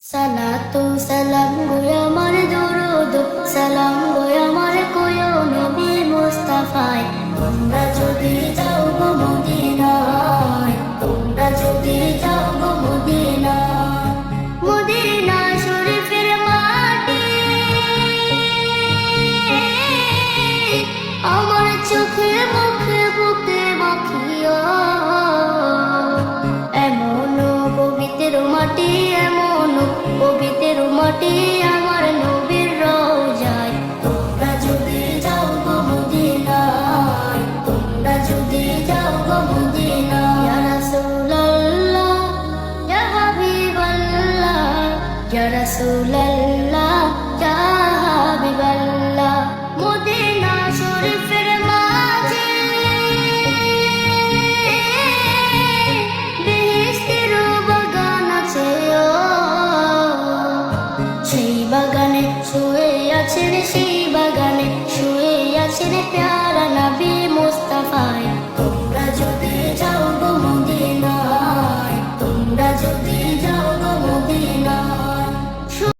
সালাতু সালাম গো আমার দরুদ সালাম গো আমার কোয় নবী মুস্তাফায়। তোমরা যদি যাও গো মদিনায়, তোমরা যদি যাও গো মদিনায়, মদিনা শরীফের মাটি আমার চোখে মুখে বুকে মাখিও। এমন পবিত্র মাটি, এমন পবিত্র মাটি আমার নবীর রওজায়। তোমরা যদি যাও গো মদিনায়, তোমরা যদি যাও গো মদিনায়। ইয়া রাসূলুল্লাহ ইয়া হাবিবাল্লাহ, ইয়া রাসূলুল্লাহ ইয়া হাবিবাল্লাহ। মদিনা শরীফের মাঝে বেহেশতের বাগান আছে, সেই বাগানে শুয়ে আছেন, সেই বাগানে শুয়ে আছেন প্যারা